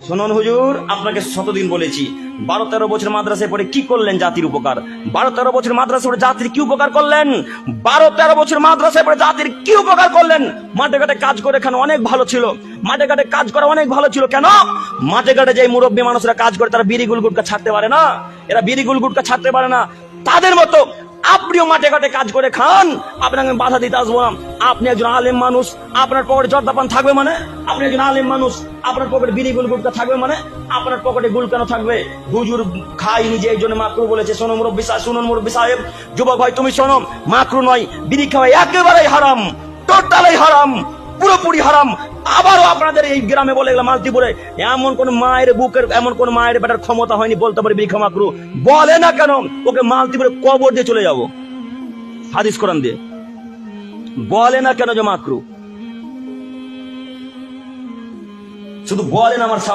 শুনুন হুজুর, আপনাকে শতদিন বলেছি 12-13 বছর মাদ্রাসায় পড়ে কি করলেন জাতির উপকার? 12-13 বছর মাদ্রাসায় পড়ে জাতির কি উপকার করলেন? 12-13 বছর মাদ্রাসায় পড়ে জাতির কি উপকার করলেন? মাঠে ঘাটে কাজ করে এখানে অনেক ভালো ছিল, মাঠে ঘাটে কাজ করা অনেক ভালো ছিল। কেন? মাঠে ঘাটে যে মুরব্বী মানুষরা কাজ করে তারা বিড়ি গুল গুটকা ছাড়তে পারে না, এরা বিড়ি গুল গুটকা ছাড়তে পারে না। তাদের মতো আপনিও মাঠে ঘাটে কাজ করে খান, আপনাকে আমি বাধা দিতে আসবো না। আপনি একজন আলেম মানুষ, আপনার পকেটে জর্দাপান থাকবে মানে? আপনি একজন আলেম মানুষ, আপনার পকেটে বিড়ি গুল গুটকা থাকবে মানে? আপনার পকেটে গুল কেন থাকবে? হুজুর খাইনি যে এই জন্য মাকরু বলেছে। শোনো মুরব্বী সাহেব, শুনুন মুরব্বী সাহেব, যুবক ভাই তুমি শোনো, মাকরু নয়, বিড়ি খাওয়া একেবারেই হারাম, টোটালি হারাম, পুরোপুরি হারাম। আবারও আপনাদের এই গ্রামে বলে গেলাম, মালতীপুরে এমন কোন মায়ের বুকের, এমন কোন মায়ের বেটার ক্ষমতা হয়নি বলতে পারে বিড়ি খাওয়া মাকরু। বলে না কেন? ওকে মালতীপুরে কবর দিয়ে চলে যাব, হাদিস কোরআন দিয়ে। বলে না কেন যে মাকরু? শুধু বলেন আমার সামনে।